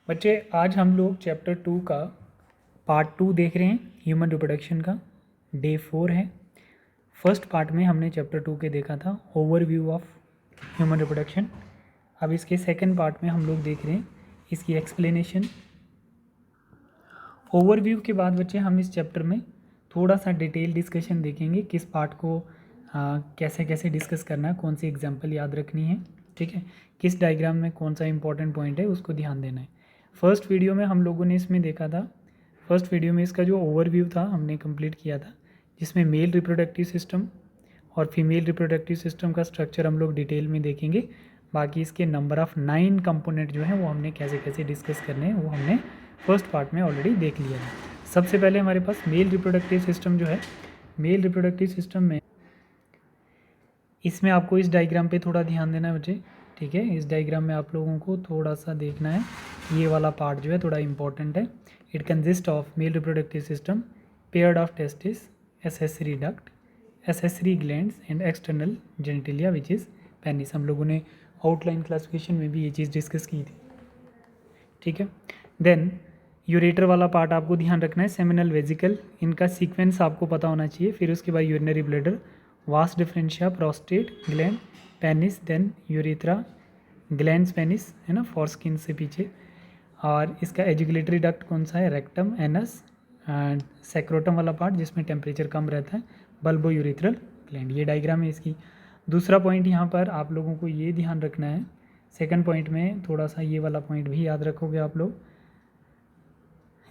बच्चे आज हम लोग चैप्टर 2 का पार्ट 2 देख रहे हैं। ह्यूमन रिप्रोडक्शन का डे 4 है। फर्स्ट पार्ट में हमने चैप्टर 2 के देखा था ओवरव्यू ऑफ ह्यूमन रिप्रोडक्शन। अब इसके सेकंड पार्ट में हम लोग देख रहे हैं इसकी एक्सप्लेनेशन। ओवरव्यू के बाद बच्चे हम इस चैप्टर में थोड़ा सा डिटेल डिस्कशन देखेंगे, किस पार्ट को कैसे कैसे डिस्कस करना है, कौन सी एग्जाम्पल याद रखनी है, ठीक है, किस डायग्राम में कौन सा इंपॉर्टेंट पॉइंट है उसको ध्यान देना है। फर्स्ट वीडियो में हम लोगों ने इसमें देखा था, फर्स्ट वीडियो में इसका जो ओवरव्यू था हमने कंप्लीट किया था, जिसमें मेल रिप्रोडक्टिव सिस्टम और फीमेल रिप्रोडक्टिव सिस्टम का स्ट्रक्चर हम लोग डिटेल में देखेंगे। बाकी इसके नंबर ऑफ़ 9 कंपोनेंट जो हैं वो हमने कैसे कैसे डिस्कस करने हैं वो हमने फर्स्ट पार्ट में ऑलरेडी देख लिया है। सबसे पहले हमारे पास मेल रिप्रोडक्टिव सिस्टम जो है, मेल रिप्रोडक्टिव सिस्टम में इसमें आपको इस डायग्राम पे थोड़ा ध्यान देना है बच्चे, ठीक है। इस डायग्राम में आप लोगों को थोड़ा सा देखना है, ये वाला पार्ट जो है थोड़ा इंपॉर्टेंट है। It consist of male reproductive system paired of testis, accessory duct, accessory glands and external genitalia which is penis. हम लोगों ने आउटलाइन क्लासिफिकेशन में भी ये चीज़ डिस्कस की थी, ठीक है। देन यूरेटर वाला पार्ट आपको ध्यान रखना है, सेमिनल वेजिकल, इनका सीक्वेंस आपको पता होना चाहिए। फिर उसके बाद urinary bladder, vas deferentia, prostate gland, penis, then urethra, glands penis है ना, फॉरस्किन से पीछे। और इसका एजुकुलेटरी डक्ट कौन सा है, रेक्टम, एनस एंड सेक्रोटम वाला पार्ट जिसमें टेम्परेचर कम रहता है, बल्बो यूरेथ्रल ग्लैंड। ये डायग्राम है इसकी। दूसरा पॉइंट यहाँ पर आप लोगों को ये ध्यान रखना है, सेकंड पॉइंट में थोड़ा सा ये वाला पॉइंट भी याद रखोगे आप लोग,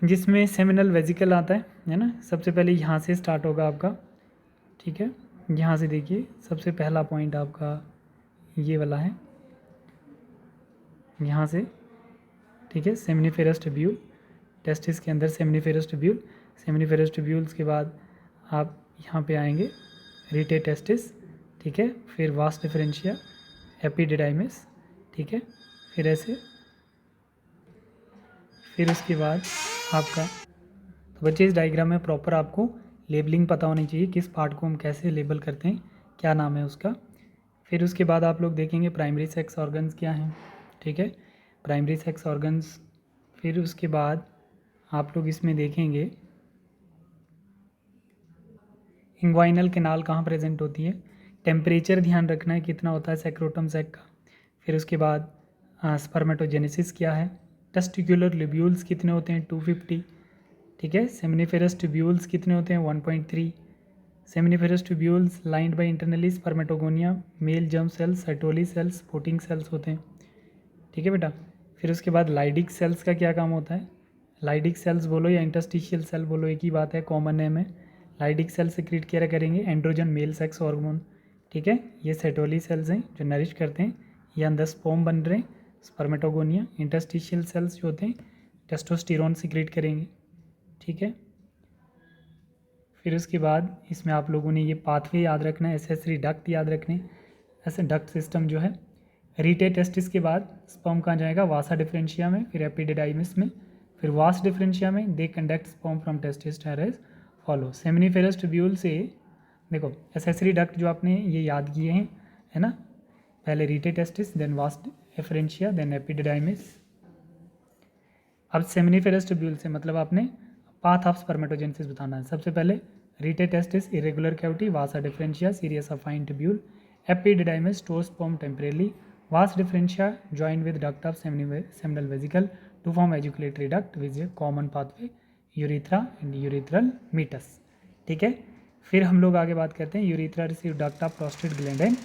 जिसमें सेमिनल वेजिकल आता है ना। सबसे पहले यहाँ से स्टार्ट होगा आपका, ठीक है। यहाँ से देखिए सबसे पहला पॉइंट आपका ये वाला है, यहाँ से, ठीक है। सेमिनिफेरस ट्यूब्यूल, टेस्टिस के अंदर सेमिनिफेरस ट्यूब्यूल, सेमिनिफेरस ट्यूब्यूल्स के बाद आप यहाँ पे आएंगे रिटे टेस्टिस, ठीक है। फिर वास डिफरेंशिया, एपिडिडाइमिस, ठीक है। फिर ऐसे, फिर उसके बाद आपका, तो बच्चे इस डायग्राम में प्रॉपर आपको लेबलिंग पता होनी चाहिए, किस पार्ट को हम कैसे लेबल करते हैं, क्या नाम है उसका। फिर उसके बाद आप लोग देखेंगे प्राइमरी सेक्स ऑर्गन्स क्या हैं, ठीक है, प्राइमरी सेक्स ऑर्गन्स। फिर उसके बाद आप लोग इसमें देखेंगे इंग्वाइनल कैनाल कहाँ प्रेजेंट होती है, टेम्परेचर ध्यान रखना है कितना होता है सेक्रोटम सैक का। फिर उसके बाद स्पर्मेटोजेनेसिस क्या है, टेस्टिकुलर लिब्यूल्स कितने होते हैं 250, ठीक है। सेमिनिफेरस ट्यूब्यूल्स कितने होते हैं 1.3, seminiferous tubules lined by internally spermatogonia, male germ cells, Sertoli cells, supporting cells होते हैं, ठीक है बेटा। फिर उसके बाद लाइडिक सेल्स का क्या काम होता है, लाइडिक सेल्स बोलो या इंटरस्टिशियल सेल बोलो एक ही बात है, कॉमन नेम है। लाइडिक सेल सिक्रीट क्या करेंगे, एंड्रोजन मेल सेक्स हार्मोन, ठीक है। ये सेटोली सेल्स हैं जो नरिश करते हैं, ये अंदर स्पर्म बन रहे हैं, स्पर्मेटोगोनिया। इंटरस्टिशियल सेल्स जो होते हैं टेस्टोस्टेरोन सिक्रीट करेंगे, ठीक है। फिर उसके बाद इसमें आप लोगों ने ये पाथवे याद रखना है, एसेसरी डक्ट याद रखने। ऐसे डक्ट सिस्टम जो है, रीटे टेस्टिस के बाद स्पर्म कहाँ जाएगा, वासा डिफरेंशिया में, फिर एपिडिडाइमिस में, फिर वास डिफरेंशिया में they conduct sperm from testis as follow. Seminiferous tubule से देखो एसेसरी डक्ट जो आपने ये याद किए हैं है ना, पहले रीटे टेस्टिस, देन वास डिफरेंशिया, देन एपिडिडाइमिस। अब सेमिनिफेरस ट्यूब्यूल से मतलब आपने पाथ ऑफ स्पर्मेटोजेनेसिस बताना है। सबसे पहले rete testis, irregular cavity, vasa differentia, series of fine tubule, epididymis, store sperm temporarily, vas differentia join with duct of seminal vesicle to form ejaculatory duct with a common pathway urethra and urethral meatus, ठीक है। फिर हम लोग आगे बात करते हैं urethra receive duct of prostate gland and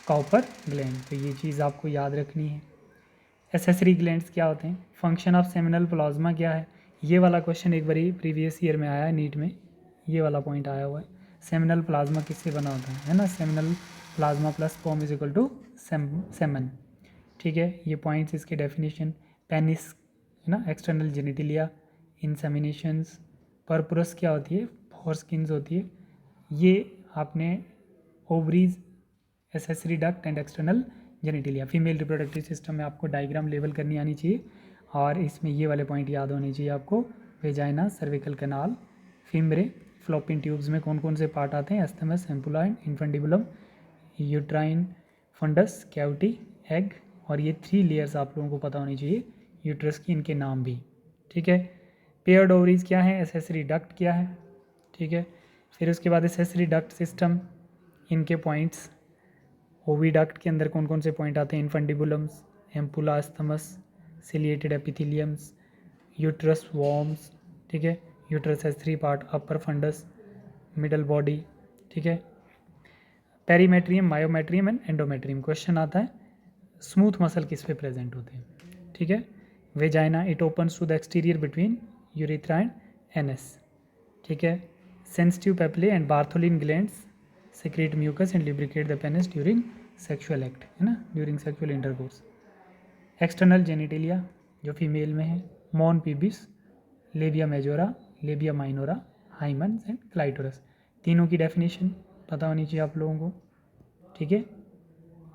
Cowper gland, तो ये चीज़ आपको याद रखनी है। एसेसरी ग्लैंड्स क्या होते हैं, फंक्शन ऑफ सेमिनल प्लाज्मा क्या है, ये वाला क्वेश्चन एक बारी प्रीवियस ईयर में आया है नीट में, ये वाला पॉइंट आया हुआ है। सेमिनल प्लाज्मा किससे बना होता है ना, seminal plasma plus sperm is equal to semen, ठीक है। ये पॉइंट्स इसके डेफिनेशन, पेनिस है ना, एक्सटर्नल जेनिटिलिया, इंसेमिनेशंस, पर्पुरस क्या होती है, फॉरस्किन्स होती है, ये आपने ovaries, accessory duct and external genitalia. Female reproductive system में आपको डायग्राम लेवल करनी आनी चाहिए, और इसमें ये वाले पॉइंट याद होने चाहिए आपको, vagina, cervical canal, fimbriae, Fallopian tubes में कौन कौन से पार्ट आते हैं, isthmus, ampulla, infundibulum, uterine fundus, cavity, egg और ये 3 लेयर्स आप लोगों को पता होनी चाहिए यूट्रस की, इनके नाम भी, ठीक है। पेयर्ड ओवरीज क्या है, एसेसरी डक्ट क्या है, ठीक है। फिर उसके बाद एसेसरी डक्ट सिस्टम, इनके पॉइंट्स, ओविडक्ट के अंदर कौन कौन से पॉइंट आते हैं, infundibulums, ampulla, isthmus, ciliated epitheliums, uterus, worms, ठीक है। Uterus has 3 part, upper fundus, middle body, ठीक है। Perimetrium, myometrium and endometrium. Question आता है स्मूथ मसल किस पे प्रेजेंट होते हैं, ठीक है। Vagina, it opens to the exterior between urethra and anus, ठीक है। Sensitive papillae and Bartholin glands secrete mucus and lubricate the penis during sexual act, है ना, during sexual intercourse. External genitalia जो फीमेल में है, mons pubis, labia majora, labia minora, hymen and clitoris. तीनों की definition पता होनी चाहिए आप लोगों को, ठीक है।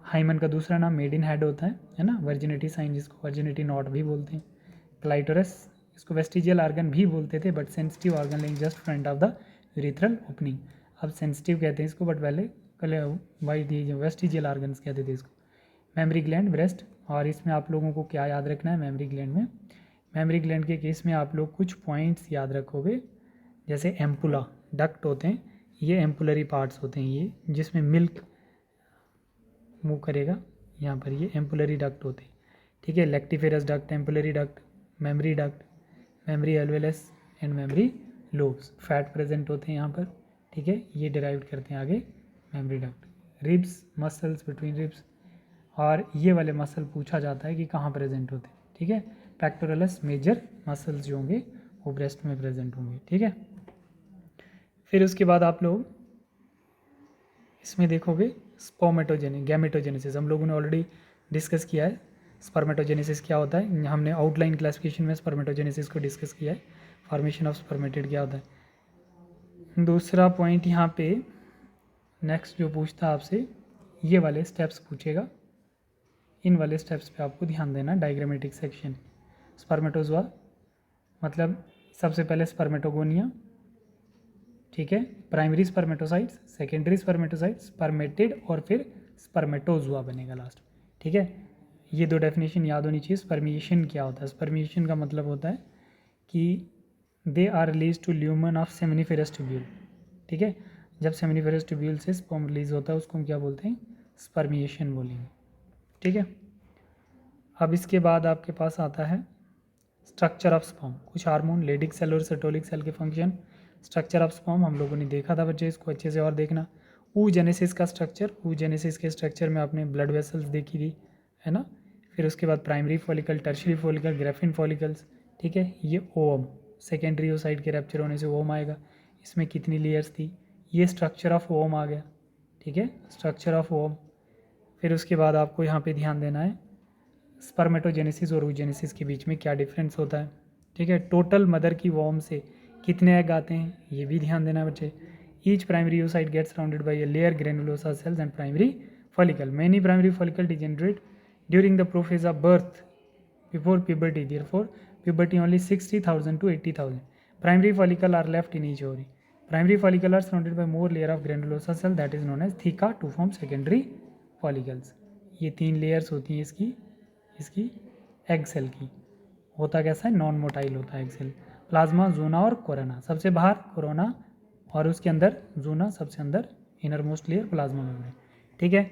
हाइमन का दूसरा नाम मेड इन हेड होता है ना, वर्जिनिटी साइन जिसको वर्जिनिटी नॉट भी बोलते हैं। क्लाइटोरस इसको वेस्टिजियल ऑर्गन भी बोलते थे, but sensitive organ like just front of the urethral opening. अब सेंसिटिव कहते हैं इसको, बट पहले वाइट दी वेस्टिजियल ऑर्गन्स कहते थे इसको। मेमरी ग्लैंड, ब्रेस्ट, और इसमें आप लोगों को क्या याद रखना है मेमरी ग्लैंड में, मेमरी ग्लैंड के केस में आप लोग कुछ पॉइंट्स याद रखोगे, जैसे एम्पुला, डक्ट होते हैं, ये एम्पुलरी पार्ट्स होते हैं, ये जिसमें मिल्क मूव करेगा, यहाँ पर ये एम्पुलरी डक्ट होते हैं, ठीक है। Lactiferous duct, ampullary duct, mammary duct, mammary alveolus and mammary lobes, fat present होते हैं यहाँ पर, ठीक है। ये डिराइव करते हैं आगे mammary duct. Ribs, muscles between ribs, और ये वाले मसल पूछा जाता है कि कहाँ प्रेजेंट होते हैं, ठीक है। पेक्टोरलस, मेजर मसल्स जो होंगे वो ब्रेस्ट में प्रेजेंट होंगे, ठीक है। फिर उसके बाद आप लोग इसमें देखोगे स्पर्मेटोजेनिक, गैमेटोजेनेसिस हम लोगों ने ऑलरेडी डिस्कस किया है। स्पर्मेटोजेनेसिस क्या होता है, हमने आउटलाइन क्लासिफिकेशन में स्पर्मेटोजेनेसिस को डिस्कस किया है। फॉर्मेशन ऑफ स्पर्मेटिड क्या होता है। दूसरा पॉइंट यहाँ पे नेक्स्ट जो पूछता है आपसे, ये वाले स्टेप्स पूछेगा, इन वाले स्टेप्स पे आपको ध्यान देना। डायग्रामेटिक सेक्शन, स्पर्मेटोजोआ मतलब सबसे पहले स्पर्मेटोगोनिया, ठीक है। Primary spermatocytes, secondary spermatocytes, spermatid, और फिर स्पर्मेटोजोआ बनेगा लास्ट, ठीक है। ये दो डेफिनेशन याद होनी चाहिए। स्पर्मिएशन क्या होता है, स्पर्मिएशन का मतलब होता है कि they are release to lumen of seminiferous tubule, ठीक है। जब सेमिनिफेरस ट्यूब्यूल से स्पर्म रिलीज होता है उसको हम क्या बोलते हैं, स्पर्मिएशन बोलेंगे, ठीक है। अब इसके बाद आपके पास आता है स्ट्रक्चर ऑफ स्पर्म, कुछ हार्मोन, लेडिक सेल और सेटोलिक सेल के फंक्शन। स्ट्रक्चर ऑफ स्पर्म हम लोगों ने देखा था बच्चे, इसको अच्छे से और देखना। oogenesis का स्ट्रक्चर, oogenesis के स्ट्रक्चर में आपने ब्लड वेसल्स देखी थी, है ना। फिर उसके बाद primary follicle, tertiary follicle, Graafian follicles, ठीक है। ये ओवम, सेकेंडरी ओसाइट के रैप्चर होने से ओवम आएगा। इसमें कितनी लेयर्स थी, ये स्ट्रक्चर ऑफ ओवम आ गया, ठीक है, स्ट्रक्चर ऑफ ओवम। फिर उसके बाद आपको यहाँ पे ध्यान देना है स्पर्मेटोजेनेसिस और oogenesis के बीच में क्या डिफरेंस होता है, ठीक है। टोटल मदर की वॉर्म से कितने एग आते हैं, ये भी ध्यान देना बच्चे। Each primary oocyte gets surrounded by a layer granulosa cells and primary follicle. Many primary follicle degenerate during the prophase of birth before puberty. Therefore, puberty only 60,000 to 80,000. Primary follicle are left in each ovary. Primary follicle are surrounded by more layer of granulosa cell that is known as theca to form secondary follicles. ये 3 layers होती हैं इसकी egg cell की। होता कैसा है, non motile होता है एग सेल। प्लाज्मा, जोना और कोरोना, सबसे बाहर कोरोना और उसके अंदर जोना, सबसे अंदर inner most layer plasma membrane, ठीक है।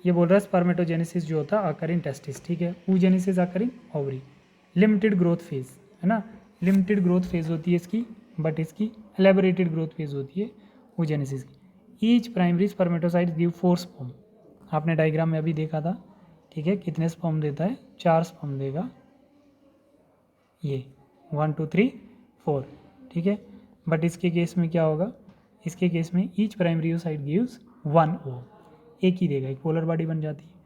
ये बोल रहा है स्पर्मेटोजेनेसिस जो होता है अकर इन टेस्टिस, ठीक है। oogenesis occur in ovary. Limited growth phase, है ना, लिमिटेड ग्रोथ फेज होती है इसकी, बट इसकी एलेबोरेटेड ग्रोथ फेज होती है oogenesis की। Each primary spermatocyte give 4 sperm, आपने डायग्राम में अभी देखा था, ठीक है। कितने स्पर्म देता है, 4 स्पर्म देगा, ये 1 2 3 4, ठीक है। बट इसके केस में क्या होगा, इसके केस में each primary oocyte gives 1 ovum, एक ही देगा, एक पोलर बॉडी बन जाती है।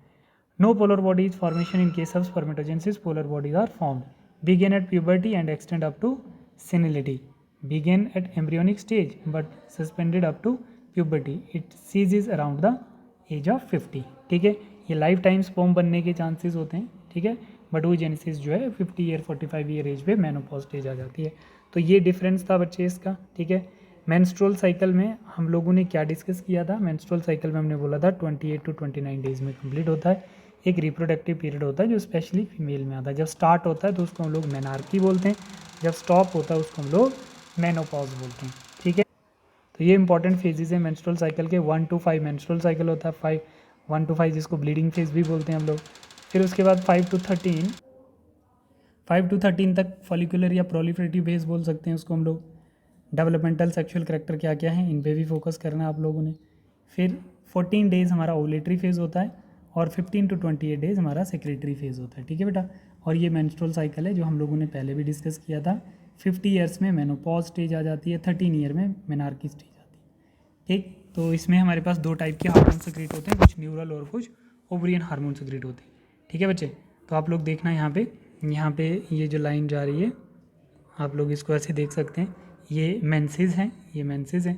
No polar body is formation in case of spermatogenesis, polar bodies are formed, begin at puberty and extend up to senility, begin at embryonic stage but suspended up to puberty, it ceases around the age of 50, ठीक है। ये life time sperm बनने के chances होते हैं, ठीक है। But oogenesis जो है 50 ईयर 45 ईयर एज पे मेनोपॉज स्टेज आ जाती है। तो ये डिफरेंस था बच्चे इसका, ठीक है। मेंस्ट्रुअल साइकिल में हम लोगों ने क्या डिस्कस किया था, मेंस्ट्रुअल साइकिल में हमने बोला था 28 to 29 डेज में कंप्लीट होता है। एक रिप्रोडक्टिव पीरियड होता है जो स्पेशली फीमेल में आता है। जब स्टार्ट होता है तो उसको हम लोग मेनार्की बोलते हैं, जब स्टॉप होता है उसको हम लोग मेनोपॉज बोलते हैं। ठीक है, तो ये इंपॉर्टेंट फेजेस हैं मेंस्ट्रुअल साइकिल के। 1 to 5 मेंस्ट्रुअल साइकिल होता है, 1 to 5 जिसको ब्लीडिंग फेज भी बोलते हैं हम लोग। फिर उसके बाद 5 to 13 तक फॉलिकुलर या प्रोलिफरेटिव फेज बोल सकते हैं उसको हम लोग। डेवलपमेंटल सेक्सुअल करैक्टर क्या क्या है इन पे भी फोकस करना है आप लोगों ने। फिर 14 डेज़ हमारा ओवुलेटरी फेज़ होता है और 15 to 28 डेज़ हमारा सेक्रेटरी फेज़ होता है। ठीक है बेटा, और ये मेंस्ट्रुअल साइकिल है जो हम लोगों ने पहले भी डिस्कस किया था। 50 ईयर्स में मेनोपॉज स्टेज आ जाती है, 13 ईयर में मेनार्की स्टेज आती है। ठीक, तो इसमें हमारे पास 2 टाइप के हार्मोन सेक्रेट होते हैं, कुछ न्यूरल और कुछ ओवरियन हार्मोन सेक्रेट होते हैं। ठीक है बच्चे, तो आप लोग देखना यहाँ पे ये जो लाइन जा रही है आप लोग इसको ऐसे देख सकते हैं, ये मेंसेस हैं, ये मेंसेस हैं।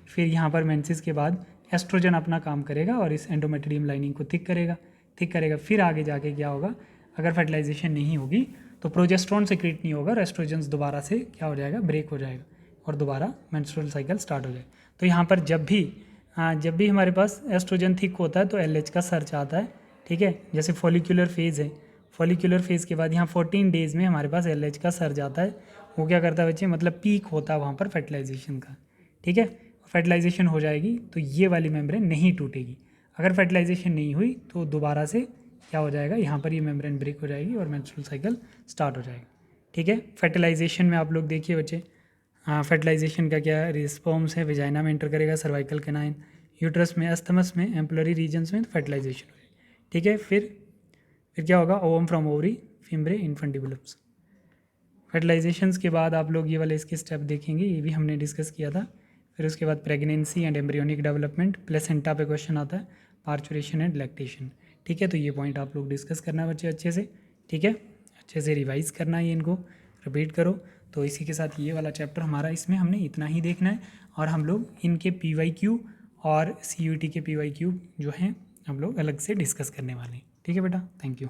फिर यहाँ पर मेंसेस के बाद एस्ट्रोजन अपना काम करेगा और इस एंडोमेट्रियम लाइनिंग को थिक करेगा। फिर आगे जाके क्या होगा, अगर फर्टिलाइजेशन नहीं होगी तो प्रोजेस्ट्रॉन सेक्रेट नहीं होगा और एस्ट्रोजन दोबारा से क्या हो जाएगा, ब्रेक हो जाएगा और दोबारा मेंस्ट्रुअल साइकिल स्टार्ट हो जाएगा। तो यहाँ पर जब भी हमारे पास एस्ट्रोजन थिक होता है तो LH का सर्च आता है। ठीक है, जैसे फॉलिकुलर फेज़ है, फॉलिकुलर फेज़ के बाद यहाँ 14 डेज़ में हमारे पास LH का सर्च आता है। वो क्या करता है बच्चे, मतलब पीक होता है वहाँ पर फर्टिलाइजेशन का। ठीक है, फर्टिलाइजेशन हो जाएगी तो ये वाली मेम्ब्रेन नहीं टूटेगी। अगर फर्टिलाइजेशन नहीं हुई तो दोबारा से क्या हो जाएगा, यहाँ पर ये मेम्ब्रेन ब्रेक हो जाएगी और मेंस्ट्रुअल साइकिल स्टार्ट हो जाएगा। ठीक है, फर्टिलाइजेशन में आप लोग देखिए बच्चे, फर्टिलाइजेशन का क्या रिस्पॉन्स है, वेजाइना में इंटर करेगा, सर्वाइकल कैनाइन, यूट्रस में, अस्थमस में, एम्पलरी रीजन्स में फर्टिलाइजेशन हो जाएगी। ठीक है, फिर क्या होगा, ovum from ovary, fimbriae, infant develops. Fertilizations के बाद आप लोग ये वाले इसके स्टेप देखेंगे, ये भी हमने डिस्कस किया था। फिर उसके बाद pregnancy and embryonic development, placenta पे क्वेश्चन आता है, पार्चुरेशन एंड लैक्टेशन। ठीक है, तो ये पॉइंट आप लोग डिस्कस करना है बच्चे अच्छे से। ठीक है, अच्छे से रिवाइज करना है, इनको रिपीट करो। तो इसी के साथ ये वाला चैप्टर हमारा, इसमें हमने इतना ही देखना है और हम लोग इनके PYQ और CUT के PYQ जो हैं हम लोग अलग से डिस्कस करने वाले हैं। ठीक है बेटा, थैंक यू।